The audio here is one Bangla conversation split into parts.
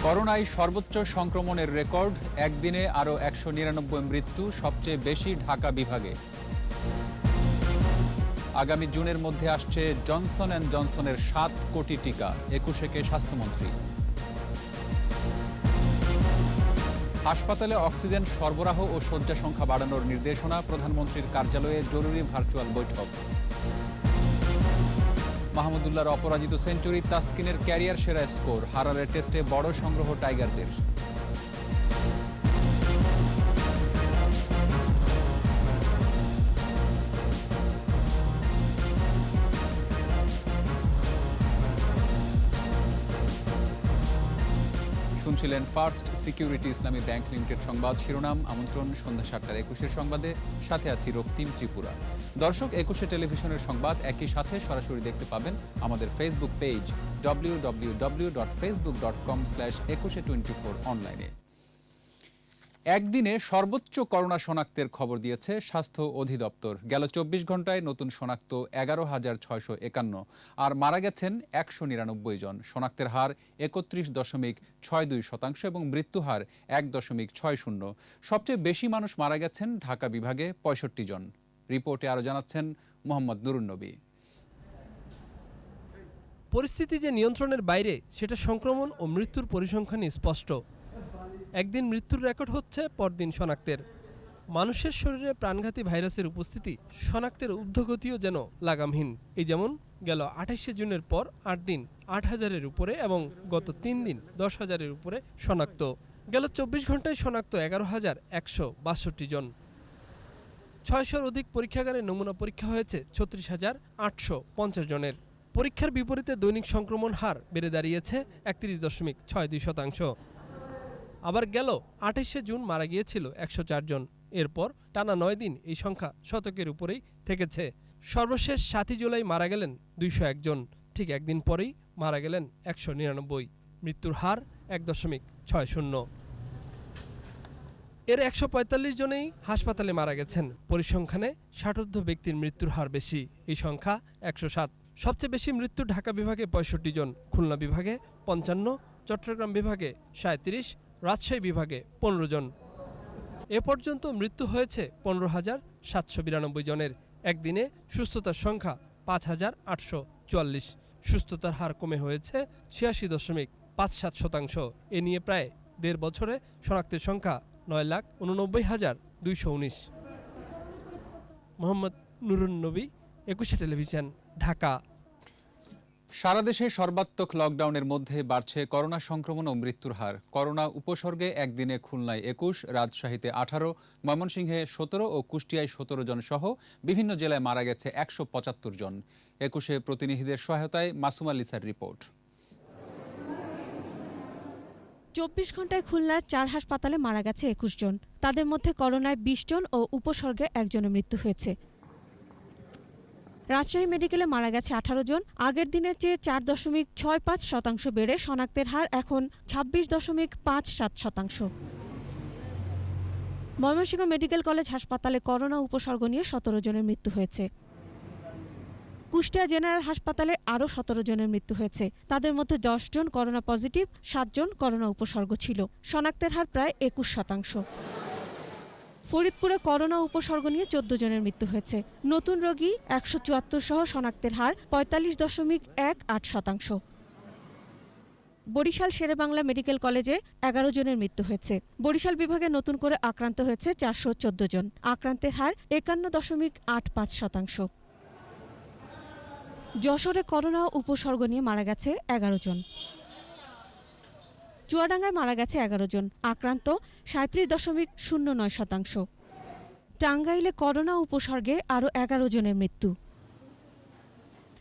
করোনায় সর্বোচ্চ সংক্রমণের রেকর্ড, একদিনে আরও 199 মৃত্যু, সবচেয়ে বেশি ঢাকা বিভাগে। আগামী জুনের মধ্যে আসছে জনসন অ্যান্ড জনসনের 7 কোটি টিকা, 21 স্বাস্থ্যমন্ত্রী। হাসপাতালে অক্সিজেন সরবরাহ ও শয্যা সংখ্যা বাড়ানোর নির্দেশনা, প্রধানমন্ত্রীর কার্যালয়ে জরুরি ভার্চুয়াল বৈঠক। মাহমুদুল্লাহর অপরাজিত সেঞ্চুরি, তাসকিনের ক্যারিয়ার সেরা স্কোর, হারারের টেস্টে বড় সংগ্রহ টাইগারদের। শুনছিলেন first security Islami bank limited সংবাদ শিরোনাম। আমন্ত্রণ সন্ধ্যা 7:21 সংবাদে, সাথে আছি রক্তিম ত্রিপুরা। দর্শক, 21 টেলিভিশনের সংবাদ একই সাথে সরাসরি দেখতে পাবেন আমাদের ফেসবুক পেজ www.facebook.com/2124 অনলাইনে। একদিনে সর্বোচ্চ করোনা শনাক্তের খবর দিয়েছে স্বাস্থ্য অধিদপ্তর। গেল 24 ঘন্টায় নতুন শনাক্ত 11,651 আর মারা গেছেন 199 জন। শনাক্তের হার 31.62% এবং মৃত্যু হার 1.60। সবচেয়ে বেশি মানুষ মারা গেছেন ঢাকা বিভাগে 65 জন। রিপোর্টে আরও জানাচ্ছেন মোহাম্মদ নুরুন নবী। পরিস্থিতি যে নিয়ন্ত্রণের বাইরে সেটা সংক্রমণ ও মৃত্যুর পরিসংখ্যানই স্পষ্ট। একদিন মৃত্যুর রেকর্ড হচ্ছে পরদিন শনাক্তের। মানুষের শরীরে প্রাণঘাতী ভাইরাসের উপস্থিতি শনাক্তের ঊর্ধ্বগতিও যেন লাগামহীন। এই যেমন গেল 28শে জুনের পর 8 দিন 8,000-এর উপরে এবং গত 3 দিন 10,000-এর উপরে শনাক্ত। গেল 24 ঘন্টায় শনাক্ত 11,162 জন। 600-র অধিক পরীক্ষাগারে নমুনা পরীক্ষা হয়েছে 36,850 জনের। পরীক্ষার বিপরীতে দৈনিক সংক্রমণ হার বেড়ে দাঁড়িয়েছে 31.62%। আবার গেল 28শে জুন মারা গিয়েছিল 104 জন। এরপর টানা 9 দিন এই সংখ্যা শতকের উপরেই থেকেছে। সর্বশেষ 7 জুলাই মারা গেলেন 201 জন। ঠিক একদিন পরেই মারা গেলেন 199। মৃত্যুর হার 1.60। এর 145 জনেই হাসপাতালে মারা গেছেন। পরিসংখ্যানে 60ঊর্ধ্ব ব্যক্তির মৃত্যুর হার বেশি, এই সংখ্যা 107। সবচেয়ে বেশি মৃত্যু ঢাকা বিভাগে 65 জন, খুলনা বিভাগে 55, চট্টগ্রাম বিভাগে 37, রাজশাহী বিভাগে 15 জন। এ পর্যন্ত মৃত্যু হয়েছে 15,792 জনের। একদিনে সুস্থতার সংখ্যা 5,844। সুস্থতার হার কমে হয়েছে 86.57%। এ নিয়ে প্রায় 1.5 বছরে শনাক্তের সংখ্যা 9,89,219। মোহাম্মদ নুরুন নবী, 21 টেলিভিশন, ঢাকা। সারা দেশে সর্বাত্মক লকডাউনের মধ্যে বাড়ছে করোনা সংক্রমণ ও মৃত্যুর হার। করোনা উপসর্গে একদিনে খুলনায় 21, রাজশাহীতে 18, ময়মনসিংহে 17 ও কুষ্টিয়ায় 17 জন সহ বিভিন্ন জেলায় মারা গেছে 175 জন। 21 প্রতিনিধিদের সহায়তায় মাসুমা লিসার রিপোর্ট। 24 ঘন্টায় খুলনার 4 হাসপাতালে মারা গেছে 21 জন। তাদের মধ্যে করোনায় 20 জন ও উপসর্গে একজনের মৃত্যু হয়েছে। রাজশাহী মেডিকেলে মারা গেছে 18 জন। আগের দিনের চেয়ে 4.65% বেড়ে শনাক্তের হার এখন 26.57%। ময়মনসিংহ মেডিকেল কলেজ হাসপাতালে করোনা উপসর্গ নিয়ে 17 জনের মৃত্যু হয়েছে। কুষ্টিয়া জেনারেল হাসপাতালে আরও 17 জনের মৃত্যু হয়েছে। তাদের মধ্যে 10 জন করোনা পজিটিভ, 7 জন করোনা উপসর্গ ছিল। শনাক্তের হার প্রায় 21%। ফরিদপুরে করোনা উপসর্গ নিয়ে 14 জনের মৃত্যু হয়েছে। নতুন রোগী 174 সহ শনাক্তের হার 45.18%। বরিশাল শেরেবাংলা মেডিকেল কলেজে 11 জনের মৃত্যু হয়েছে। বরিশাল বিভাগে নতুন করে আক্রান্ত হয়েছে 414 জন। আক্রান্তের হার 51.85%। যশোরে করোনা উপসর্গ নিয়ে মারা গেছে 11 জন। চুয়াডাঙ্গায় মারা গেছে 11 জন। আক্রান্ত 37.09%। টাঙ্গাইলে করোনা উপসর্গে আরও 11 জনের মৃত্যু।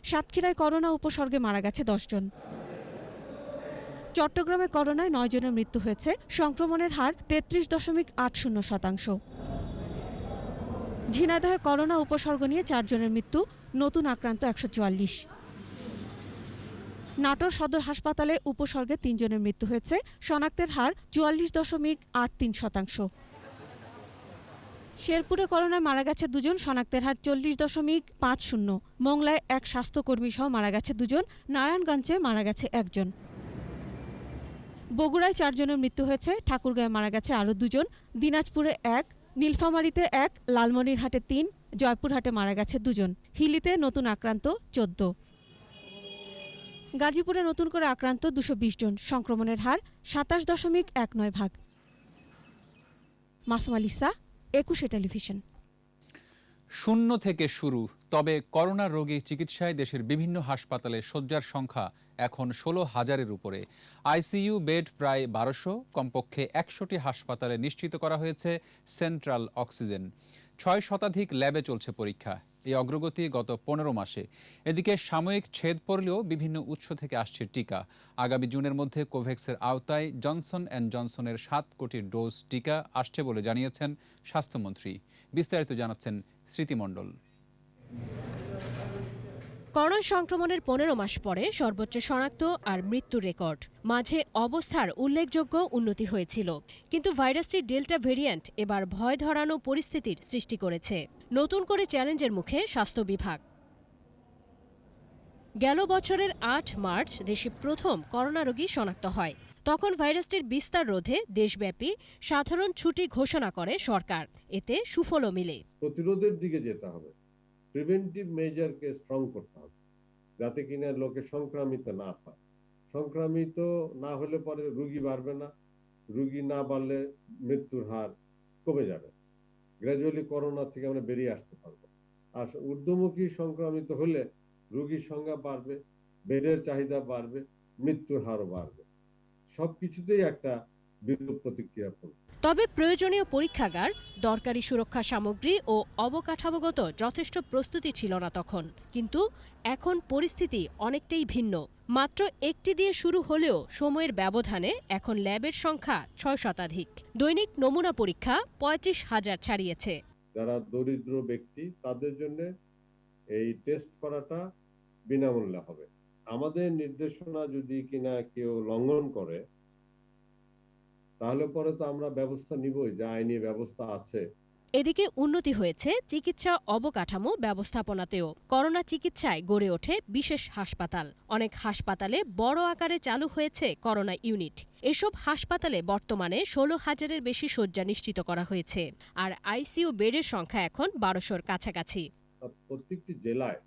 সাতক্ষীরায় করোনা উপসর্গে মারা গেছে 10 জন। চট্টগ্রামে করোনায় 9 জনের মৃত্যু হয়েছে। সংক্রমণের হার 33.80%। ঝিনাইদহে করোনা উপসর্গ নিয়ে 4 জনের মৃত্যু। নতুন আক্রান্ত 144। নাটোর সদর হাসপাতালে উপসর্গে 3 জনের মৃত্যু হয়েছে। শনাক্তের হার 44.83%। শেরপুরে করোনায় মারা গেছে 2 জন। শনাক্তের হার 40.50। মোংলায় এক স্বাস্থ্যকর্মী সহ মারা গেছে 2 জন। নারায়ণগঞ্জে মারা গেছে 1 জন। বগুড়ায় 4 জনের মৃত্যু হয়েছে, ঠাকুরগাঁয়ে মারা গেছে আরও 2 জন, দিনাজপুরে 1, নীলফামারীতে 1, লালমনিরহাটে 3, জয়পুরহাটে মারা গেছে 2 জন। হিলিতে নতুন আক্রান্ত 14। গাজীপুরে নতুন করে আক্রান্ত 220 জন, সংক্রমণের হার 27.19%। মাসুম আলিসা, 21 টেলিভিশন। শূন্য থেকে শুরু, তবে করোনা রোগী চিকিৎসায় দেশের বিভিন্ন হাসপাতালে শয্যার সংখ্যা এখন 16,000-এর উপরে। আইসিইউ বেড প্রায় 1200, কমপক্ষে 100টি হাসপাতালে নিশ্চিত করা হয়েছে সেন্ট্রাল অক্সিজেন। 6 শতাধিক ল্যাবে চলছে পরীক্ষা। এই অগ্রগতি গত 15 মাসে। এদিকে সাময়িক ছেদ পড়লেও বিভিন্ন উৎস থেকে আসছে টিকা। আগামী জুনের মধ্যে কোভ্যাক্সের আওতায় জনসন অ্যান্ড জনসনের 7 কোটি ডোজ টিকা আসছে বলে জানিয়েছেন স্বাস্থ্যমন্ত্রী। বিস্তারিত জানাচ্ছেন স্মৃতি মণ্ডল। করোনা সংক্রমণের 15 মাস পরে সর্বোচ্চ শনাক্ত আর মৃত্যুর রেকর্ড। মাঝে অবস্থার উল্লেখযোগ্য উন্নতি হয়েছিল, কিন্তু ভাইরাসটির ডেল্টা ভেরিয়েন্ট এবার ভয় ধরানো পরিস্থিতির সৃষ্টি করেছে। নতুন করে চ্যালেঞ্জের মুখে স্বাস্থ্য বিভাগ। গেল বছরের 8 মার্চ দেশে প্রথম করোনা রোগী শনাক্ত হয়। তখন ভাইরাসটির বিস্তার রোধে দেশব্যাপী সাধারণ ছুটি ঘোষণা করে সরকার। এতে সুফলও মিলে। প্রতিরোধের দিকে যেতে হবে, প্রিভেন্টিভ মেজারকে স্ট্রং করতে হবে, যাতে কিনা লোকে সংক্রামিত না হয়। সংক্রামিত না হলে পরে রোগী বাড়বে না, রোগী না বাড়লে মৃত্যুর হার কমে যাবে। গ্র্যাজুয়ালি করোনা থেকে আমরা বেরিয়ে আসতে পারবো। আর ঊর্ধ্বমুখী সংক্রামিত হলে রোগীর সংখ্যা বাড়বে, বেডের চাহিদা বাড়বে, মৃত্যুর হারও বাড়বে। সবকিছুতেই একটা বিরূপ প্রতিক্রিয়া পড়বে। তবে প্রয়োজনীয় পরীক্ষাগার, দরকারি সুরক্ষা সামগ্রী ও অবকাঠামোগত যথেষ্ট প্রস্তুতি ছিল না তখন। কিন্তু এখন পরিস্থিতি অনেকটাই ভিন্ন। মাত্র একটি দিয়ে শুরু হলেও সময়ের ব্যবধানে এখন ল্যাবের সংখ্যা 6 শতাধিক। দৈনিক নমুনা পরীক্ষা 35,000 ছাড়িয়েছে। যারা দরিদ্র ব্যক্তি তাদের জন্য এই টেস্ট করাটা বিনামূল্যে হবে। আমাদের নির্দেশনা যদি কিনা কেউ লঙ্ঘন করে, তাহলে পরে তো আমরা ব্যবস্থা নিবই, যা আইনি ব্যবস্থা আছে। এদিকে উন্নতি হয়েছে চিকিৎসা অবকাঠামো ব্যবস্থাপনাতেও। করোনা চিকিৎসায় গড়ে ওঠে বিশেষ হাসপাতাল। অনেক হাসপাতালে বড় আকারে চালু হয়েছে করোনা ইউনিট। এসব হাসপাতালে বর্তমানে 16,000-এর বেশি শয্যা নিশ্চিত করা হয়েছে। আর আইসিইউ বেডের সংখ্যা এখন 1200-র কাছাকাছি। প্রত্যেকটি জেলায়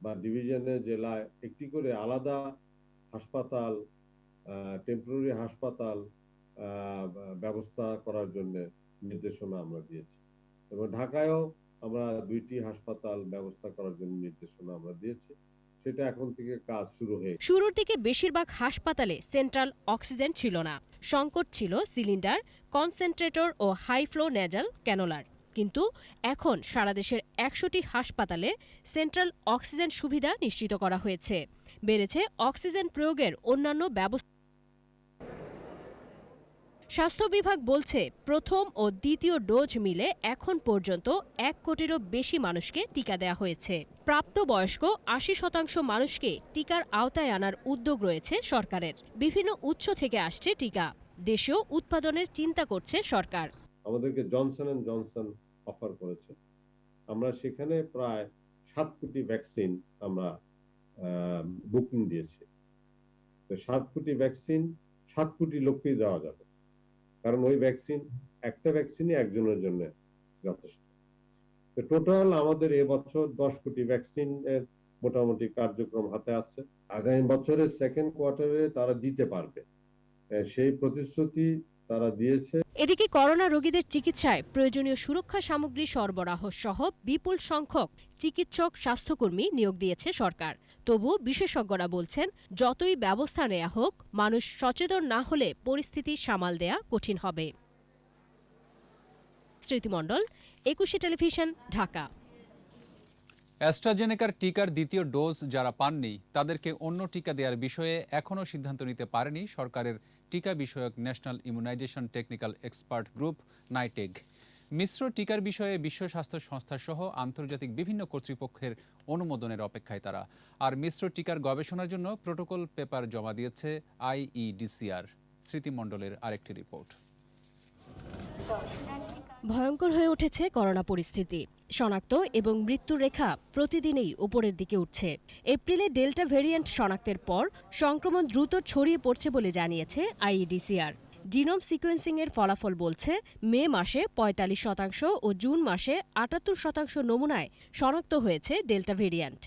বা ডিভিশনের জেলায় একটি করে আলাদা হাসপাতাল, টেম্পোরারি হাসপাতাল ব্যবস্থা করার জন্য নির্দেশনা আমরা দিয়েছি, এবং ঢাকায়ও আমরা 2টি হাসপাতাল ব্যবস্থা করার জন্য নির্দেশনা আমরা দিয়েছি। সেটা এখন থেকে কাজ শুরু হয়ে। শুরুর দিকে বেশিরভাগ হাসপাতালে সেন্ট্রাল অক্সিজেন ছিল না। সংকট ছিল সিলিন্ডার, কনসেন্ট্রেটর ও হাই ফ্লো নেজাল ক্যানোলার। কিন্তু এখন সারা দেশের 100টি হাসপাতালে সেন্ট্রাল অক্সিজেন সুবিধা নিশ্চিত করা হয়েছে। বেড়েছে অক্সিজেন প্রয়োগের অন্যান্য ব্যবস্থা। স্বাস্থ্য বিভাগ বলছে, প্রথম ও দ্বিতীয় ডোজ মিলে এখন পর্যন্ত 1 কোটিরও বেশি মানুষকে টিকা দেওয়া হয়েছে। প্রাপ্তবয়স্ক 80% মানুষকে টিকার আওতায় আনার উদ্যোগ রয়েছে সরকারের। বিভিন্ন উৎস থেকে আসছে টিকা। দেশেও উৎপাদনের চিন্তা করছে সরকার। আমাদেরকে জনসন অ্যান্ড জনসন অফার করেছে। আমরা সেখানে প্রায় 7 কোটি ভ্যাকসিন আমরা বুকিং দিয়েছি। তো 7 কোটি ভ্যাকসিন 7 কোটি লোককেই দেওয়া যাবে, কারণ ওই ভ্যাকসিন, একটা ভ্যাকসিনই একজনের জন্য যথেষ্ট। তো টোটাল আমাদের এবছর 10 কোটি ভ্যাকসিন এর মোটামুটি কার্যক্রম হাতে আছে। আগামী বছরের সেকেন্ড কোয়ার্টারে তারা দিতে পারবে, সেই প্রতিশ্রুতি তারা দিয়েছে। এদিকে করোনা রোগীদের চিকিৎসায় প্রয়োজনীয় সুরক্ষা সামগ্রী সরবরাহ সহ বিপুল সংখ্যক চিকিৎসক, স্বাস্থ্যকর্মী নিয়োগ দিয়েছে সরকার। তবু বিশেষজ্ঞরা বলছেন, যতই ব্যবস্থা নেওয়া হোক, মানুষ সচেতন না হলে পরিস্থিতি সামাল দেয়া কঠিন হবে। স্মৃতি মণ্ডল, 21 টেলিভিশন, ঢাকা। অ্যাস্ট্রাজেনেকার টিকার দ্বিতীয় ডোজ যারা পাননি তাদেরকে অন্য টিকা দেওয়ার বিষয়ে এখনও সিদ্ধান্ত নিতে পারেনি সরকারের টিকা বিষয়ক national immunization technical expert group NITAG. মিশ্র টিকার বিষয়ে বিশ্ব স্বাস্থ্য সংস্থা সহ আন্তর্জাতিক বিভিন্ন কর্তৃপক্ষের অনুমোদনের অপেক্ষায় তারা। আর মিশ্র টিকার গবেষণার জন্য প্রোটোকল পেপার জমা দিয়েছে IEDCR। স্মৃতি মণ্ডলের আরেকটি রিপোর্ট। ভয়ঙ্কর হয়ে উঠেছে করোনা পরিস্থিতি। শনাক্ত এবং মৃত্যুর রেখা প্রতিদিনই উপরের দিকে উঠছে। এপ্রিলে ডেল্টা ভেরিয়েন্ট শনাক্তের পর সংক্রমণ দ্রুত ছড়িয়ে পড়ছে বলে জানিয়েছে আইইডিসিআর। জিনোম সিকোয়েন্সিংয়ের ফলাফল বলছে মে মাসে ৪৫% ও জুন মাসে ৭৮% নমুনায় শনাক্ত হয়েছে ডেল্টা ভেরিয়েন্ট।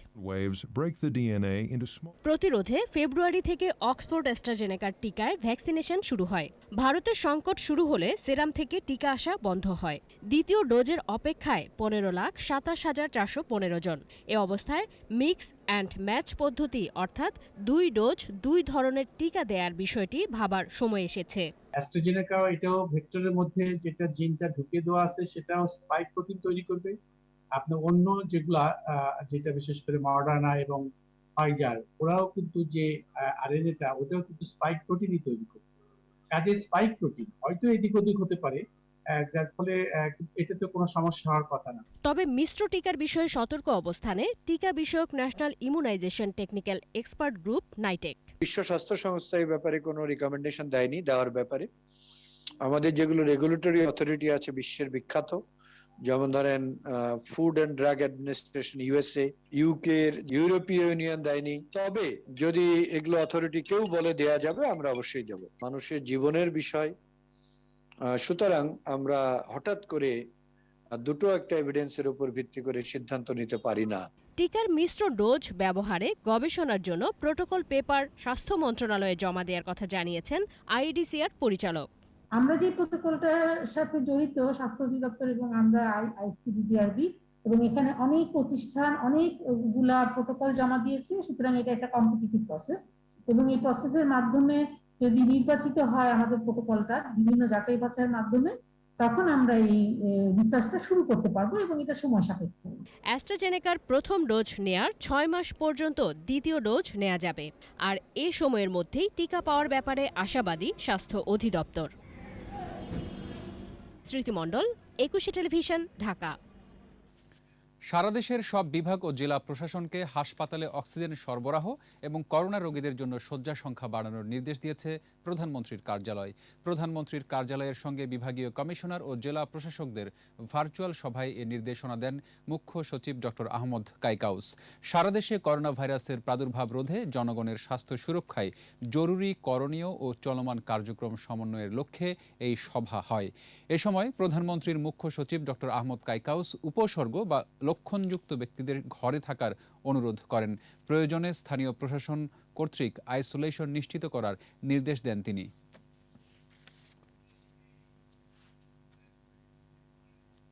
প্রতিরোধে ফেব্রুয়ারি থেকে অক্সফোর্ড অ্যাস্ট্রাজেনেকার টিকায় ভ্যাকসিনেশন শুরু হয়। ভারতের সংকট শুরু হলে সেরাম থেকে টিকা আসা বন্ধ হয়। দ্বিতীয় ডোজের অপেক্ষায় ১৫,২৭,৪১৫ জন। এ অবস্থায় মিক্স অ্যান্ড ম্যাচ পদ্ধতি অর্থাৎ ২ ডোজ ২ ধরনের টিকা দেওয়ার বিষয়টি ভাবার সময় এসেছে। অ্যাস্ট্রাজেনেকা এটাও ভেক্টরের মধ্যে যেটা জিনটা ঢুকে দেওয়া আছে সেটাও স্পাইক প্রোটিন তৈরি করবে। আপনার অন্য যেটা বিশেষ করে মডার্না এবং ফাইজার ওরাও কিন্তু যে আরএনএটা ওটাও কিন্তু স্পাইক প্রোটিনই তৈরি করবে। কাজে স্পাইক প্রোটিন হয়তো এদিক ওদিক হতে পারে, যার ফলে এটাতে কোনো সমস্যা হওয়ার কথা না। তবে মিশ্র টিকার বিষয়ে সতর্ক অবস্থানে টিকা বিষয়ক national immunization technical expert group NITAG. বিশ্ব স্বাস্থ্য সংস্থা এই ব্যাপারে কোনো রিকমেন্ডেশন দেয়নি দেওয়ার ব্যাপারে। আমাদের যেগুলো রেগুলেটরি অথরিটি আছে বিশ্বের বিখ্যাত, যেমন ধরেন food and drug administration USA, UK, ইউরোপীয় ইউনিয়ন দেয়নি। তবে যদি এগুলো অথরিটি কেউ বলে দেয়া যাবে আমরা অবশ্যই দেব। মানুষের জীবনের বিষয়, সুতরাং আমরা হঠাৎ করে দুটো একটা এভিডেন্সের উপর ভিত্তি করে সিদ্ধান্ত নিতে পারি না। টিকার মিশ্র ডোজ ব্যবহারে গবেষণার জন্য প্রোটোকল পেপার স্বাস্থ্য মন্ত্রণালয়ে জমা দেওয়ার কথা জানিয়েছেন আইইডিসিআর পরিচালক। আমরা যে প্রোটোকলটার সাথে জড়িত স্বাস্থ্য অধিদপ্তর এবং আমরা আইসিডিডিআরবি এবং এখানে অনেক প্রতিষ্ঠান অনেকগুলা প্রোটোকল জমা দিয়েছে, সুতরাং এটা একটা কম্পিটিটিভ প্রসেস এবং এই প্রসেসের মাধ্যমে যদি নির্বাচিত হয় আমাদের প্রোটোকলটা বিভিন্ন যাচাই বাছাইয়ের মাধ্যমে, তখন আমরা এই রিসার্চটা শুরু করতে পারবো এবং এটা সময় সাপেক্ষ। অ্যাস্ট্রাজেনেকার প্রথম ডোজ নেয়ার ৬ মাস পর্যন্ত দ্বিতীয় ডোজ নেওয়া যাবে। আর এই সময়ের মধ্যেই টিকা পাওয়ার ব্যাপারে আশাবাদী স্বাস্থ্য অধিদপ্তর। স্মৃতি মণ্ডল, ২১ টেলিভিশন, ঢাকা। সারা দেশের সব বিভাগ ও জেলা প্রশাসনকে হাসপাতালে অক্সিজেন সরবরাহ এবং করোনা রোগীদের জন্য শয্যা সংখ্যা বাড়ানোর নির্দেশ দিয়েছে প্রধানমন্ত্রীর কার্যালয়। প্রধানমন্ত্রীর কার্যালয়ের সঙ্গে বিভাগীয় কমিশনার ও জেলা প্রশাসকদের ভার্চুয়াল সভায় এ নির্দেশনা দেন মুখ্য সচিব ডক্টর আহমদ কাইকাউস। সারা দেশে করোনা ভাইরাসের প্রাদুর্ভাব রোধে জনগণের স্বাস্থ্য সুরক্ষায় জরুরি, করণীয় ও চলমান কার্যক্রম সমন্বয়ের লক্ষ্যে এই সভা হয়। এ সময় প্রধানমন্ত্রীর মুখ্য সচিব ডক্টর আহমদ কাইকাউস উপসর্গ বা লক্ষণযুক্ত ব্যক্তিদের ঘরে থাকার অনুরোধ করেন। প্রয়োজনে স্থানীয় প্রশাসন কর্তৃক আইসোলেশন নিশ্চিত করার নির্দেশ দেন তিনি।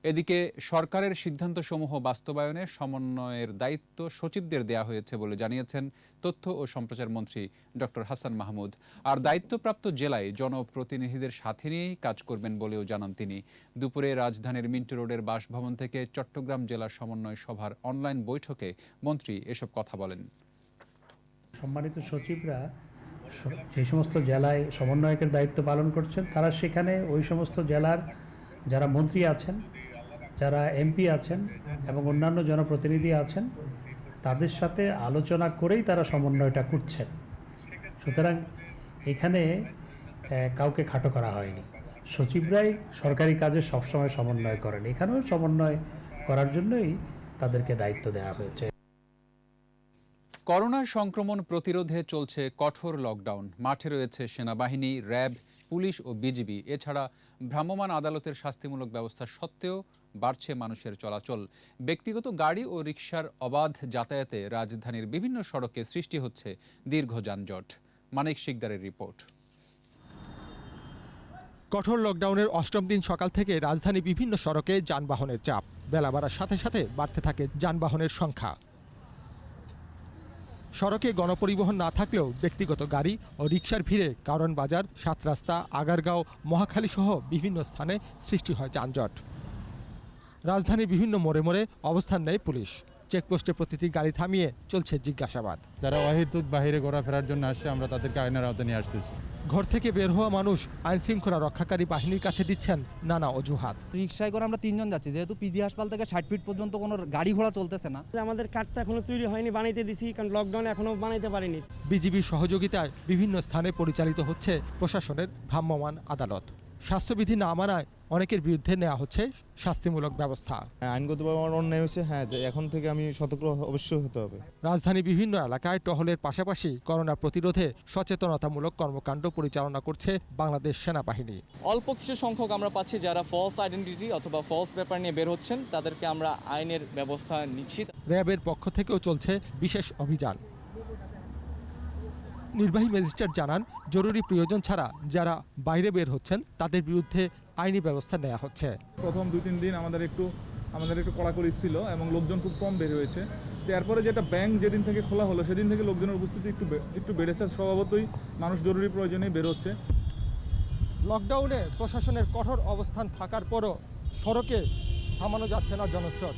এদিকে সরকারের সিদ্ধান্তসমূহ বাস্তবায়নে সমন্বয়ের দায়িত্ব সচিবদের দেয়া হয়েছে বলে জানিয়েছেন তথ্য ও সম্প্রচার মন্ত্রী ডক্টর হাসান মাহমুদ। আর দায়িত্বপ্রাপ্ত জেলায় জনপ্রতিনিধিদের সাথে নিয়েই কাজ করবেন বলেও জানান তিনি। দুপুরে রাজধানীর মিন্টু রোডের বাসভবন থেকে চট্টগ্রাম জেলা সমন্বয় সভার অনলাইন বৈঠকে মন্ত্রী এসব কথা বলেন। সম্মানিত সচিবরা যে সমস্ত জেলায় সমন্বয়কের দায়িত্ব পালন করছেন, তারা সেখানে ওই সমস্ত জেলার যারা মন্ত্রী আছেন, যারা এমপি আছেন এবং অন্যান্য জনপ্রতিনিধি আছেন, তাদের সাথে আলোচনা করেই তারা সমন্বয়টা করছেন। সুতরাং এখানে কাউকে খাটো করা হয়নি। সচিবরাই সরকারি কাজে সবসময় সমন্বয় করেন, এখানেও সমন্বয় করার জন্যই তাদেরকে দায়িত্ব দেওয়া হয়েছে। করোনা সংক্রমণ প্রতিরোধে চলছে কঠোর লকডাউন। মাঠে রয়েছে সেনাবাহিনী, র্যাব, পুলিশ ও বিজিবি। এছাড়া ভ্রাম্যমাণ আদালতের শাস্তিমূলক ব্যবস্থা সত্ত্বেও বাড়ছে মানুষের চলাচল। ব্যক্তিগত গাড়ি ও রিকশার অবাধ যাতায়াতে রাজধানীর বিভিন্ন সড়কে সৃষ্টি হচ্ছে দীর্ঘ যানজট। মানিক শিকদারের রিপোর্ট। কঠোর লকডাউনের অষ্টম দিন সকাল থেকে রাজধানী বিভিন্ন সড়কে যানবাহনের চাপ। বেলা বাড়ার সাথে সাথে বাড়তে থাকে যানবাহনের সংখ্যা। সড়কে গণপরিবহন না থাকলেও ব্যক্তিগত গাড়ি ও রিকশার ভিড়ে কারণ বাজার, সাত রাস্তা, আগারগাঁও, মহাখালী সহ বিভিন্ন স্থানে সৃষ্টি হয় যানজট। রাজধানীর বিভিন্ন মোড়ে মোড়ে অবস্থান নেয় পুলিশ। চেকপোস্টে প্রতিটি গাড়ি থামিয়ে চলছে জিজ্ঞাসাবাদ। যারা অহেতুক বাইরে ঘোরাফেরার জন্য আসছে, আমরা তাদেরকে আইনের আওতায় নিয়ে আসতেছি। ঘর থেকে বের হওয়া মানুষ আইন শৃঙ্খলা রক্ষাকারী বাহিনীর কাছে দিচ্ছেন নানা অজুহাত। রিকশায় করে আমরা 3 জন যাচ্ছি, যেহেতু পিজি হাসপাতাল থেকে 60 ফিট পর্যন্ত কোনো গাড়ি ঘোড়া চলতেছে না। আমাদের কার্ডটা এখনো তৈরি হয়নি, বানাইতে দিছি, কারণ লকডাউন এখনো বানাইতে পারিনি। বিজিবির সহযোগিতায় বিভিন্ন স্থানে পরিচালিত হচ্ছে প্রশাসনের ভ্রাম্যমাণ আদালত। স্বাস্থ্যবিধি না মানায় অনেকের বিরুদ্ধে নেওয়া হচ্ছে শাস্তিমূলক ব্যবস্থা। আইনগতভাবে আমার অন্যায় হয়েছে, হ্যাঁ, এখন থেকে আমি সতর্ক অবশ্যই হতে হবে। রাজধানী বিভিন্ন এলাকায় টহলের পাশাপাশি করোনা প্রতিরোধে সচেতনতামূলক কর্মকাণ্ড পরিচালনা করছে বাংলাদেশ সেনাবাহিনী। অল্প কিছু সংখ্যক আমরা পাচ্ছি যারা ফলস আইডেন্টিটি অথবা ফলস পেপার নিয়ে বের হচ্ছেন, তাদেরকে আমরা আইনের ব্যবস্থা নিচ্ছি। র্যাবের পক্ষ থেকেও চলছে বিশেষ অভিযান। নির্বাহী ম্যাজিস্ট্রেট জানান, জরুরি প্রয়োজন ছাড়া যারা বাইরে বের হচ্ছেন তাদের বিরুদ্ধে আইনি ব্যবস্থা নেওয়া হচ্ছে। প্রথম 2-3 দিন আমাদের একটু কড়াকড়ি ছিল এবং লোকজন খুব কম বের হয়েছে। তো এরপরে যেটা ব্যাংক যেদিন থেকে খোলা হলো সেদিন থেকে লোকজনের উপস্থিতি একটু বেড়েছে। স্বভাবতই মানুষ জরুরি প্রয়োজনেই বের হচ্ছে। লকডাউনে প্রশাসনের কঠোর অবস্থান থাকার পরও সড়কে থামানো যাচ্ছে না জনস্রোত।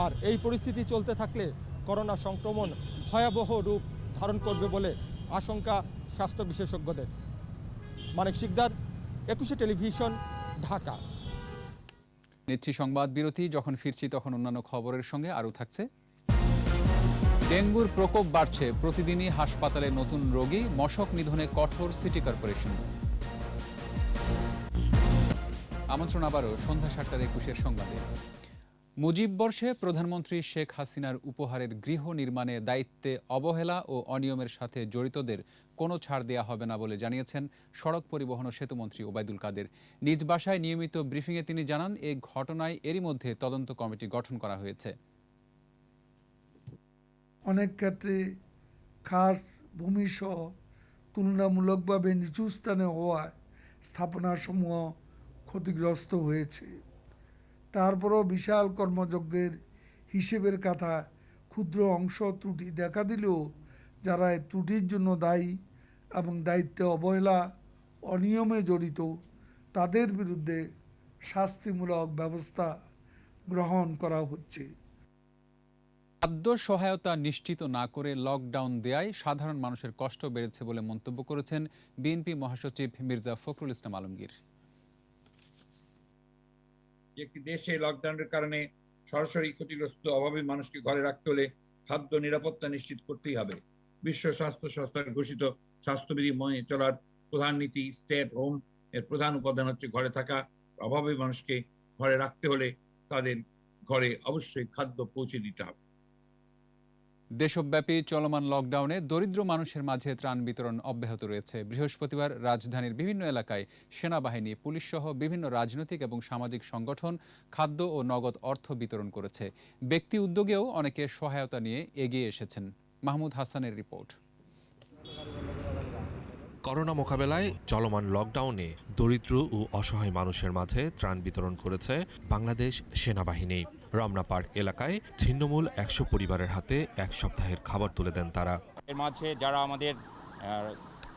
আর এই পরিস্থিতি চলতে থাকলে করোনা সংক্রমণ ভয়াবহ রূপ ধারণ করবে বলে আশঙ্কা স্বাস্থ্য বিশেষজ্ঞদের। মানিক শিকদার, 21 টেলিভিশন, ঢাকা। নিচ্ছি সংবাদ বিরতি। যখন ফিরছি তখন অন্যান্য খবরের সঙ্গে আরও থাকছে। ডেঙ্গুর প্রকোপ বাড়ছে, প্রতিদিনই হাসপাতালে নতুন রোগী, মশক নিধনে কঠোর সিটি কর্পোরেশন। আমন্ত্রণ আবারও সন্ধ্যা 7:21 সংবাদে। মুজিব বর্ষে প্রধানমন্ত্রী শেখ হাসিনার উপহারের গৃহ নির্মাণে দায়িত্বে অবহেলা ও অনিয়মের সাথে জড়িতদের কোনো ছাড় দেয়া হবে না বলে জানিয়েছেন সড়ক পরিবহন ও সেতুমন্ত্রী ওবায়দুল কাদের। নিজ বাসায় নিয়মিত ব্রিফিংয়ে তিনি জানান, এই ঘটনায় এরই মধ্যে তদন্ত কমিটি গঠন করা হয়েছে। অনেক ক্ষেত্রে খাস ভূমিসহ তুলনামূলকভাবে নিচু স্থানে হওয়ায় স্থাপনাসমূহ ক্ষতিগ্রস্ত হয়েছে। তারপরও বিশাল কর্মযজ্ঞের হিসেবের কথা ক্ষুদ্র অংশ ত্রুটি দেখা দিলেও যারা এই ত্রুটির জন্য দায়ী এবং দায়িত্বে অবহেলা অনিয়মে জড়িত তাদের বিরুদ্ধে শাস্তিমূলক ব্যবস্থা গ্রহণ করা হচ্ছে। খাদ্য সহায়তা নিশ্চিত না করে লকডাউন দেয়ায় সাধারণ মানুষের কষ্ট বেড়েছে বলে মন্তব্য করেছেন বিএনপি মহাসচিব মির্জা ফখরুল ইসলাম আলমগীর। একটি দেশে লকডাউনের কারণে সরাসরি ক্ষতিগ্রস্ত অভাবী মানুষকে ঘরে রাখতে হলে খাদ্য নিরাপত্তা নিশ্চিত করতেই হবে। বিশ্ব স্বাস্থ্য সংস্থার ঘোষিত স্বাস্থ্যবিধি মেনে চলার প্রধান নীতি স্টে এট হোম এর প্রধান উপাদান হচ্ছে ঘরে থাকা। অভাবী মানুষকে ঘরে রাখতে হলে তাদের ঘরে অবশ্যই খাদ্য পৌঁছে দিতে হবে। দেশব্যাপী চলমান লকডাউনে দরিদ্র মানুষের মাঝে ত্রাণ বিতরণ অব্যাহত রয়েছে। বৃহস্পতিবার রাজধানীর বিভিন্ন এলাকায় সেনাবাহিনী, পুলিশ সহ বিভিন্ন রাজনৈতিক এবং সামাজিক সংগঠন খাদ্য ও নগদ অর্থ বিতরণ করেছে। ব্যক্তি উদ্যোগেও অনেকে সহায়তা নিয়ে এগিয়ে এসেছেন। মাহমুদ হাসানের রিপোর্ট। করোনা মোকাবেলায় চলমান লকডাউনে দরিদ্র ও অসহায় মানুষের মাঝে ত্রাণ বিতরণ করেছে বাংলাদেশ সেনাবাহিনী। রমনা পার্ক এলাকায় ছিন্নমূল 100 পরিবারের হাতে এক সপ্তাহের খাবার তুলে দেন তারা। এর মাঝে যারা আমাদের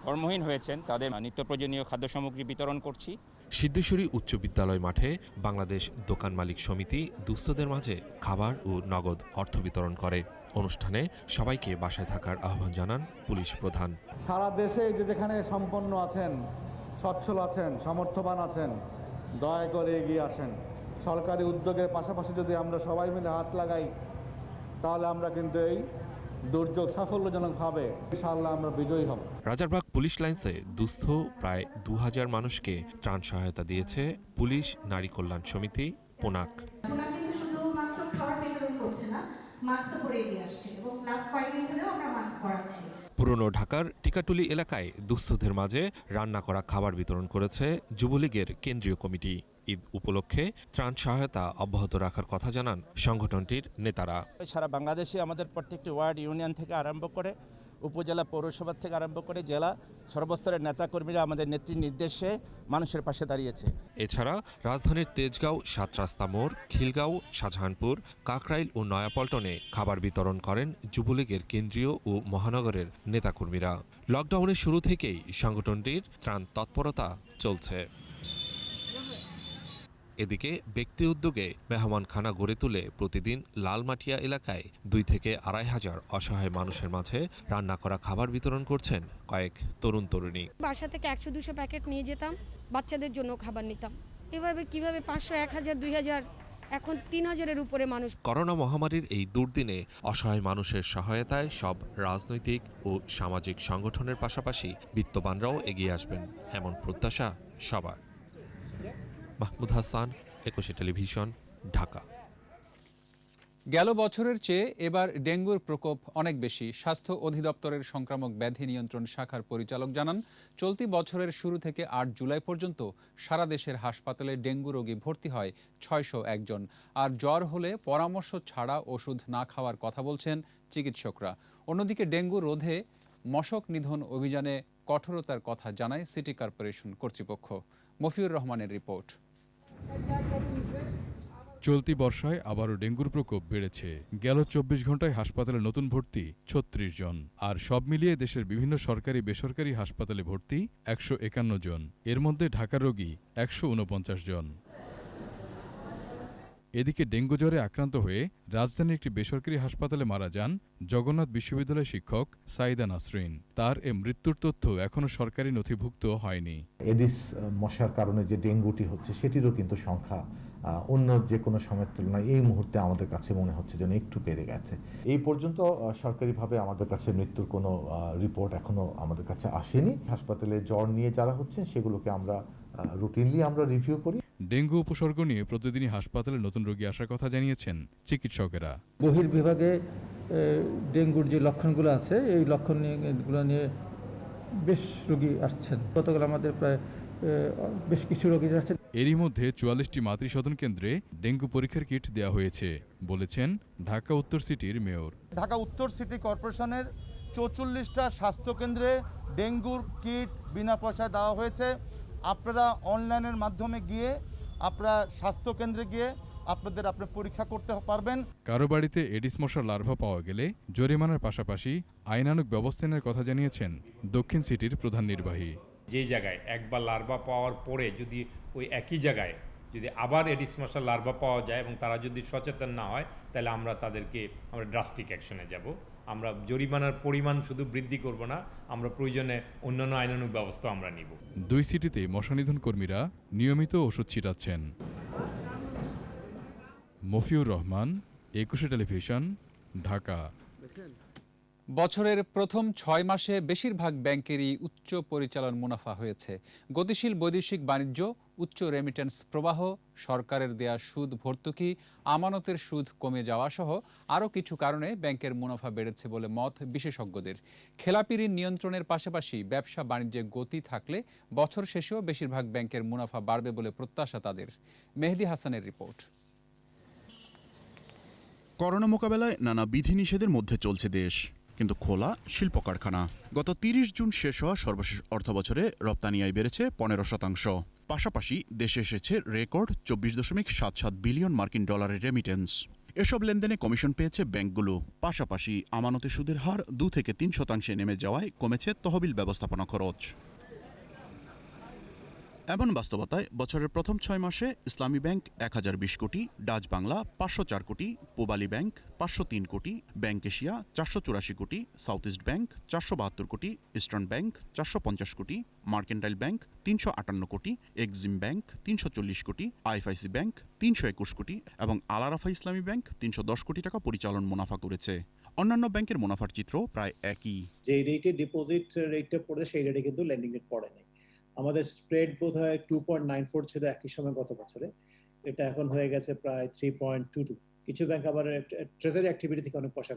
কর্মহীন হয়েছেন তাদের নিত্য প্রয়োজনীয় খাদ্য সামগ্রী বিতরণ করছি। সিদ্ধেশ্বরী উচ্চ বিদ্যালয় মাঠে বাংলাদেশ দোকান মালিক সমিতি দুস্থদের মাঝে খাবার ও নগদ অর্থ বিতরণ করে। অনুষ্ঠানে সবাইকে বাসায় থাকার আহ্বান জানান পুলিশ প্রধান। সারা দেশে যেখানে সম্পন্ন আছেন, সচ্ছল আছেন, সামর্থ্যবান আছেন, দয়া করে এগিয়ে আসেন। সরকারি উদ্যোগের পাশাপাশি যদি আমরা সবাই মিলে হাত লাগাই তাহলে আমরা কিন্তু এই দুর্যোগ সাফল্যজনকভাবে ইনশাআল্লাহ আমরা বিজয়ী হব। রাজারবাগ পুলিশ লাইন্সে দুস্থ প্রায় 2000 মানুষকে ত্রাণ সহায়তা দিয়েছে পুলিশ নারী কল্যাণ সমিতি পোনাক। পুরনো ঢাকার টিকাটুলি এলাকায় দুস্থদের মাঝে রান্না করা খাবার বিতরণ করেছে যুবলীগের কেন্দ্রীয় কমিটি। ঈদ উপলক্ষে ত্রাণ সহায়তা অব্যাহত রাখার কথা জানান সংগঠনটির নেতারা। সারা বাংলাদেশে আমাদের প্রত্যেকটি ওয়ার্ড ইউনিয়ন থেকে আরম্ভ করে উপজেলা পৌরসভা থেকে আরম্ভ করে জেলা সর্বস্তরের নেতাকর্মীরা আমাদের নেত্রীর নির্দেশে মানুষের পাশে দাঁড়িয়েছে। এছাড়া রাজধানীর তেজগাঁও, 7 রাস্তা মোড়, খিলগাঁও, শাহজাহানপুর, কাকরাইল ও নয়াপল্টনে খাবার বিতরণ করেন যুবলীগের কেন্দ্রীয় ও মহানগরের নেতাকর্মীরা। লকডাউনের শুরু থেকেই সংগঠনটির ত্রাণ তৎপরতা চলছে। এদিকে ব্যক্তি উদ্যোগে মেহমানখানা গড়ে তুলে প্রতিদিন লালমাটিয়া এলাকায় 2 থেকে 2500 অসহায় মানুষের মাঝে রান্না করা খাবার বিতরণ করছেন কয়েক তরুণ তরুণী। বাসা থেকে 100-200 প্যাকেট নিয়ে যেতাম, বাচ্চাদের জন্য খাবার নিতাম। এভাবে কিভাবে 500, 1000, 2000, এখন 3000-এর উপরে মানুষ। করোনা মহামারীর এই দুর্দিনে অসহায় মানুষের সহায়তায় সব রাজনৈতিক ও সামাজিক সংগঠনের পাশাপাশি বিত্তবানরাও এগিয়ে আসবেন, এমন প্রত্যাশা সবার। মাহমুদ হাসান, 21 টেলিভিশন, ঢাকা। গেল বছরের চেয়ে এবার ডেঙ্গুর প্রকোপ অনেক বেশি। স্বাস্থ্য অধিদপ্তরের সংক্রামক ব্যাধি নিয়ন্ত্রণ শাখার পরিচালক জানান, চলতি বছরের শুরু থেকে ৮ জুলাই পর্যন্ত সারা দেশের হাসপাতালে ডেঙ্গু রোগী ভর্তি হয় ৬০১ জন। আর জ্বর হলে পরামর্শ ছাড়া ওষুধ না খাওয়ার কথা বলছেন চিকিৎসকরা। অন্যদিকে ডেঙ্গু রোধে মশক নিধন অভিযানে কঠোরতার কথা জানায় সিটি কর্পোরেশন কর্তৃপক্ষ। মফিউর রহমানের রিপোর্ট। চলতি বর্ষায় আবারও ডেঙ্গুর প্রকোপ বেড়েছে। গেল ২৪ ঘন্টায় হাসপাতালে নতুন ভর্তি ৩৬ জন। আর সব মিলিয়ে দেশের বিভিন্ন সরকারি বেসরকারি হাসপাতালে ভর্তি ১৫১ জন। এর মধ্যে ঢাকার রোগী ১৪৯ জন। এদিকে ডেঙ্গু জ্বরে আক্রান্ত হয়ে রাজধানীর একটি বেসরকারি হাসপাতালে মারা যান জগন্নাথ বিশ্ববিদ্যালয়ের শিক্ষক সাইদা নাসরিন। তার এ মৃত্যুর তথ্য এখনো সরকারি নথিভুক্ত হয়নি। এডিস মশার কারণে যে ডেঙ্গুটি হচ্ছে সেটিরও কিন্তু সংখ্যা অন্য যে কোনো সময়ের তুলনায় এই মুহূর্তে আমাদের কাছে মনে হচ্ছে যেন একটু বেড়ে গেছে। এই পর্যন্ত সরকারিভাবে আমাদের কাছে মৃত্যুর কোনো রিপোর্ট এখনো আমাদের কাছে আসেনি। হাসপাতালে জ্বর নিয়ে যারা হচ্ছে সেগুলোকে আমরা রুটিনলি রিভিউ করি। ডেঙ্গু উপসর্গ নিয়ে প্রতিদিনই হাসপাতালে নতুন রোগী আসার কথা জানিয়েছেন চিকিৎসকেরা। বহির্বিভাগে ডেঙ্গুর যে লক্ষণগুলো আছে এই লক্ষণগুলো নিয়ে বেশ রোগী আসছেন। গতকাল আমাদের প্রায় বেশ কিছু রোগী আসছেন। এরই মধ্যে ৪৪টি মাতৃসদন কেন্দ্রে ডেঙ্গু পরীক্ষার কিট দেওয়া হয়েছে বলেছেন ঢাকা উত্তর সিটির মেয়র। ঢাকা উত্তর সিটি কর্পোরেশনের ৪৪টা স্বাস্থ্যকেন্দ্রে ডেঙ্গুর কিট বিনা পয়সায় দেওয়া হয়েছে। আপনারা অনলাইনের মাধ্যমে গিয়ে আপনারা স্বাস্থ্যকেন্দ্রে গিয়ে আপনার পরীক্ষা করতে পারবেন। কারো বাড়িতে এডিস মশার লার্ভা পাওয়া গেলে জরিমানার পাশাপাশি আইনানুগ ব্যবস্থা নেওয়ার কথা জানিয়েছেন দক্ষিণ সিটির প্রধান নির্বাহী। যে জায়গায় একবার লার্ভা পাওয়ার পরে যদি ওই একই জায়গায় যদি আবার এডিস মশার লার্ভা পাওয়া যায় এবং তারা যদি সচেতন না হয় তাহলে আমরা ড্রাস্টিক অ্যাকশনে যাব। আমরা জরিমানার পরিমাণ শুধু বৃদ্ধি করব না, আমরা প্রয়োজনে অন্যান্য আইনানুগ ব্যবস্থা আমরা নিব। ২ সিটিতে মশা নিধন কর্মীরা নিয়মিত ওষুধ ছিটাচ্ছেন। মফিউর রহমান, ২১ টেলিভিশন, ঢাকা। বছরের প্রথম ৬ মাসে বেশিরভাগ ব্যাংকেরই উচ্চ পরিচালন মুনাফা হয়েছে। গতিশীল বৈদেশিক বাণিজ্য, উচ্চ রেমিটেন্স প্রবাহ, সরকারের দেয়া সুদ ভর্তুকি, আমানতের সুদ কমে যাওয়া সহ আরও কিছু কারণে ব্যাংকের মুনাফা বেড়েছে বলে মত বিশেষজ্ঞদের। খেলাপি ঋণ নিয়ন্ত্রণের পাশাপাশি ব্যবসা বাণিজ্যে গতি থাকলে বছর শেষেও বেশিরভাগ ব্যাংকের মুনাফা বাড়বে বলে প্রত্যাশা তাদের। মেহেদি হাসানের রিপোর্ট। করোনা মোকাবেলায় নানা বিধিনিষেধের মধ্যে চলছে দেশ, কিন্তু খোলা শিল্প কারখানা। গত ৩০ জুন শেষ হওয়া সর্বশেষ অর্থবছরে রপ্তানি আয় বেড়েছে ১৫%। পাশাপাশি দেশে এসেছে রেকর্ড ২৪.৭৭ বিলিয়ন মার্কিন ডলারের রেমিটেন্স। এসব লেনদেনে কমিশন পেয়েছে ব্যাংকগুলো। পাশাপাশি আমানতে সুদের হার ২ থেকে ৩% নেমে যাওয়ায় কমেছে তহবিল ব্যবস্থাপনা খরচ। এমন বাস্তবতায় বছরের প্রথম ৬ মাসে ইসলামী ব্যাংক ১০২০ কোটি, ডাচ বাংলা ৫০৪ কোটি, পূবালী ব্যাংক ৫০৩ কোটি, ব্যাংক এশিয়া ৪৮৪ কোটি, সাউথ ইস্ট ব্যাংক ৪৭২ কোটি, ইস্টার্ন ব্যাংক ৪৫০ কোটি, মার্কেন্টাইল ব্যাংক ৩৫৮ কোটি, এক্সিম ব্যাংক ৩৪০ কোটি, আইএফআইসি ব্যাংক ৩২১ কোটি এবং আল আরাফা ইসলামী ব্যাংক ৩১০ কোটি টাকা পরিচালন মুনাফা করেছে। অন্যান্য ব্যাংকের মুনাফার চিত্র প্রায় একই। যে রেটে ডিপোজিট রেটটা পড়ে সেই রেটে কিন্তু লেন্ডিং রেট পড়ে নাই। আমাদের স্প্রেড বোধহয় 2.94 ছিল একই সময় গত বছরে, এটা এখন হয়ে গেছে প্রায় 3.22। কিছু ব্যাংক আবার ট্রেজারি অ্যাক্টিভিটি থেকে অনেক পয়সা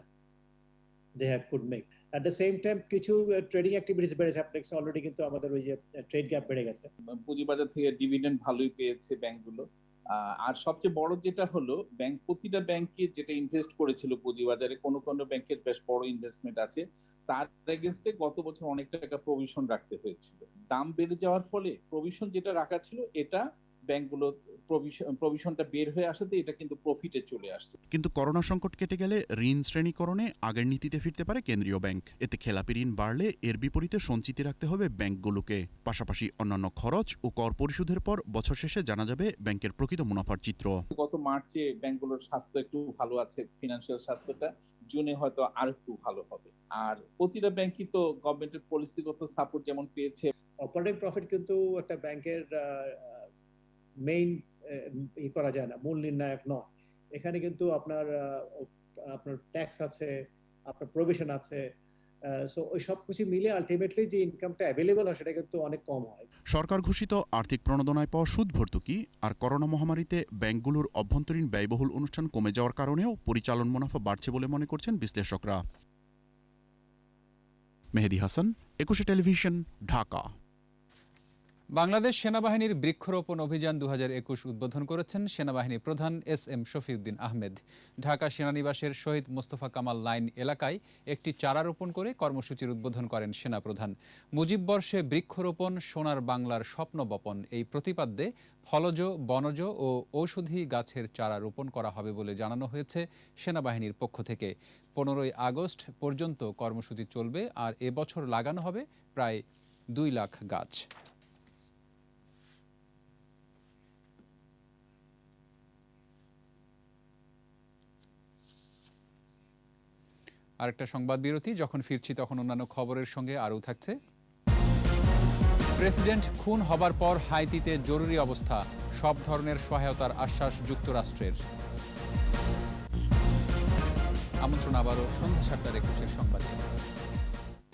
they have could make. At the same time কিছু ট্রেডিং অ্যাক্টিভিটিস বেড়েছে, আপনাদের অলরেডি কিন্তু আমাদের ওই যে ট্রেড গ্যাপ বেড়ে গেছে। পুঁজিবাজার থেকে ডিভিডেন্ড ভালোই পেয়েছে ব্যাংকগুলো। আর সবচেয়ে বড় যেটা হলো প্রতিটা ব্যাংকে যেটা ইনভেস্ট করেছিল পুঁজিবাজারে, কোনো ব্যাংকের বেশ বড় ইনভেস্টমেন্ট আছে, তার এগেইনস্টে গত বছর অনেক টাকা প্রভিশন রাখতে হয়েছিল। দাম বেড়ে যাওয়ার ফলে প্রভিশন যেটা রাখা ছিল এটা ব্যাংকগুলো প্রভিশনটা বের হয়ে আসাতে এটা কিন্তু প্রফিটে চলে আসছে। কিন্তু করোনা সংকট কেটে গেলে ঋণ শ্রেণীকরণে আগের নীতিতে ফিরতে পারে কেন্দ্রীয় ব্যাংক। এতে খেলাপি ঋণ বাড়লে এর বিপরীতে সঞ্চিতি রাখতে হবে ব্যাংকগুলোকে। পাশাপাশি অন্যান্য খরচ ও কর পরিশোধের পর বছর শেষে জানা যাবে ব্যাংকের প্রকৃত মুনাফার চিত্র। গত মার্চে ব্যাংকগুলোর স্বাস্থ্য একটু ভালো আছে, ফিনান্সিয়াল স্বাস্থ্যটা, জুনে হয়তো আর একটু ভালো হবে। আর প্রতিটা ব্যাংকই তো গভর্নমেন্টের পলিসিগত সাপোর্ট যেমন পেয়েছে। অপারেটিং প্রফিট কিন্তু একটা ব্যাংকের মেইন করা যায় না, মূল নির্ণায়ক নয়। এখানে কিন্তু আপনার ট্যাক্স আছে, আপনার প্রভিশন আছে, সো ওই সব কিছু মিলে আলটিমেটলি যে ইনকামটা অ্যাভেলেবল হয় সেটা কিন্তু অনেক কম হয়। সরকার ঘোষিত আর্থিক প্রণোদনায় পাওয়া সুদ ভর্তুকি আর করোনা মহামারীতে ব্যাংকগুলোর অভ্যন্তরীণ ব্যয়বহুল অনুষ্ঠান কমে যাওয়ার কারণেও পরিচালন মুনাফা বাড়ছে বলে মনে করছেন বিশ্লেষকরা। মেহেদী হাসান, 21 টেলিভিশন, ঢাকা। বাংলাদেশ সেনাবাহিনীর বৃক্ষরোপণ অভিযান 2021 উদ্বোধন করেছেন সেনাবাহিনী প্রধান SM শফিউদ্দিন আহমেদ। ঢাকা সেনানিবাসের শহীদ মোস্তফা কামাল লাইন এলাকায় একটি চারা রোপণ করে কর্মসূচির উদ্বোধন করেন সেনাপ্রধান। মুজিব বর্ষে বৃক্ষরোপণ সোনার বাংলার স্বপ্ন বপন এই প্রতিপাদ্যে ফলজ, বনজ ও ঔষধি গাছের চারা রোপণ করা হবে বলে জানানো হয়েছে সেনাবাহিনীর পক্ষ থেকে। 15 আগস্ট পর্যন্ত কর্মসূচি চলবে আর এবছর লাগানো হবে প্রায় 2 লাখ গাছ। আরেকটা সংবাদ বিরতি, যখন ফিরছি তখন অন্যান্য খবরের সঙ্গে আরও থাকছে। প্রেসিডেন্ট খুন হবার পর হাইতিতে জরুরি অবস্থা, সব ধরনের সহায়তার আশ্বাস যুক্তরাষ্ট্রের। আমন্ত্রণ আবারও সন্ধ্যা 7:21 সংবাদে।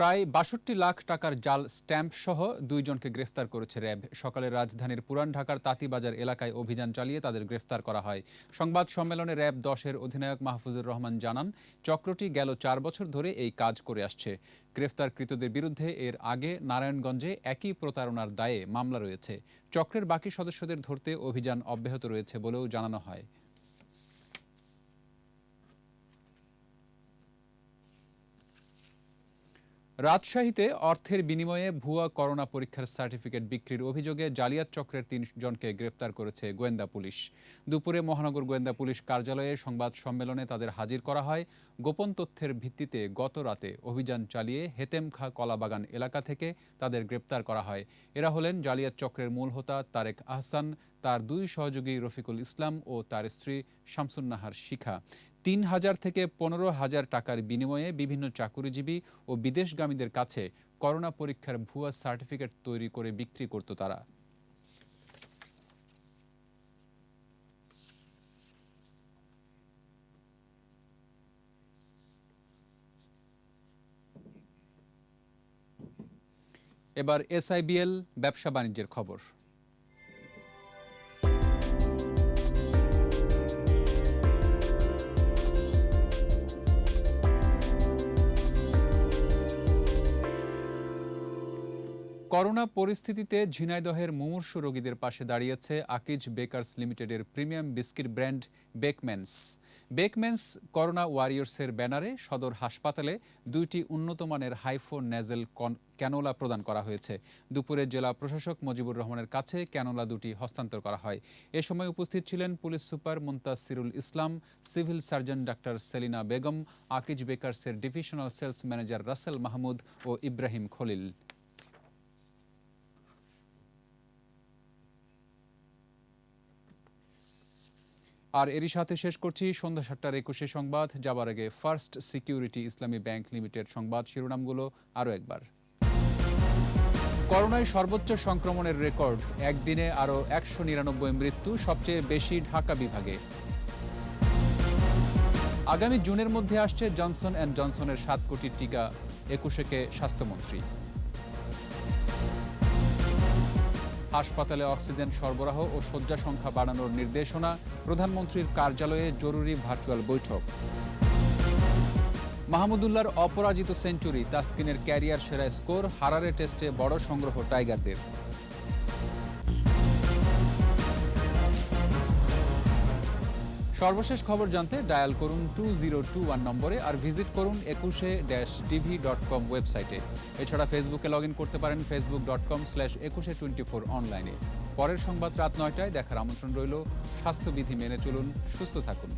প্রায় 62 লাখ টাকার জাল স্ট্যাম্প সহ 2 জনকে গ্রেফতার করেছে র্যাব। সকালে রাজধানীর পুরান ঢাকার তাঁতিবাজার এলাকায় অভিযান চালিয়ে তাদের গ্রেফতার করা হয়। সংবাদ সম্মেলনে র্যাব 10-এর অধিনায়ক মাহফুজুর রহমান জানান, চক্রটি গেল 4 বছর ধরে এই কাজ করে আসছে। গ্রেফতারকৃতদের বিরুদ্ধে এর আগে নারায়ণগঞ্জে একই প্রতারণার দায়ে মামলা রয়েছে। চক্রের বাকি সদস্যদের ধরতে অভিযান অব্যাহত রয়েছে বলেও জানানো হয়। রাজশাহীতে অর্থের বিনিময়ে ভুয়া করোনা পরীক্ষার সার্টিফিকেট বিক্রির অভিযোগে জালিয়াত চক্রের 3 জনকে গ্রেপ্তার করেছে গোয়েন্দা পুলিশ। দুপুরে মহানগর গোয়েন্দা পুলিশ কার্যালয়ে সংবাদ সম্মেলনে তাদের হাজির করা হয়। গোপন তথ্যের ভিত্তিতে গত রাতে অভিযান চালিয়ে হেতেমখা কলাবাগান এলাকা থেকে তাদের গ্রেপ্তার করা হয়। এরা হলেন জালিয়াত চক্রের মূল হোতা তারেক আহসান, তার 2 সহযোগী রফিকুল ইসলাম ও তার স্ত্রী শামসুন্নাহার শিখা। 3,000 থেকে 15,000 টাকার বিনিময়ে বিভিন্ন চাকুরিজীবী ও বিদেশগামীদের কাছে করোনা পরীক্ষার ভুয়া সার্টিফিকেট তৈরি করে বিক্রি করত তারা। এবার SIBL ব্যবসা বাণিজ্যের খবর। করোনা পরিস্থিতিতে ঝিনাইদহের মুমূর্ষু রোগীদের পাশে দাঁড়িয়েছে আকিজ বেকার্স লিমিটেডের premium biscuit brand Beckmans. Beckmans corona ওয়ারিয়র্সের ব্যানারে সদর হাসপাতালে 2টি উন্নত মানের হাইফো নেজেল ক্যানোলা প্রদান করা হয়েছে। দুপুরে জেলা প্রশাসক মজিবুর রহমানের কাছে ক্যানোলা 2টি হস্তান্তর করা হয়। এ সময় উপস্থিত ছিলেন police super Muntasirul Islam, civil surgeon doctor Selina Begum, Akij বেকার্সের divisional sales manager Russell Mahmud ও ইব্রাহিম খলিল। আর এরই সাথে শেষ করছি সন্ধ্যা 7:21 সংবাদ। যাবার আগে first security Islami bank limited সংবাদ শিরোনামগুলো আরও একবার। করোনায় সর্বোচ্চ সংক্রমণের রেকর্ড, একদিনে আরও 199 মৃত্যু, সবচেয়ে বেশি ঢাকা বিভাগে। আগামী জুনের মধ্যে আসছে জনসন অ্যান্ড জনসনের 7 কোটি টিকা, 21কে স্বাস্থ্যমন্ত্রী। হাসপাতালে অক্সিজেন সরবরাহ ও শয্যা সংখ্যা বাড়ানোর নির্দেশনা, প্রধানমন্ত্রীর কার্যালয়ে জরুরি ভার্চুয়াল বৈঠক। মাহমুদুল্লাহর অপরাজিত সেঞ্চুরি, তাসকিনের ক্যারিয়ার সেরা স্কোর, হারারে টেস্টে বড় সংগ্রহ টাইগারদের। সর্বশেষ খবর জানতে ডায়াল করুন 2021 নম্বরে আর ভিজিট করুন 21-tv.com ওয়েবসাইটে। এছাড়া ফেসবুকে লগ ইন করতে পারেন facebook.com/2124 অনলাইনে। পরের সংবাদ রাত 9টায় দেখার আমন্ত্রণ রইল। স্বাস্থ্যবিধি মেনে চলুন, সুস্থ থাকুন।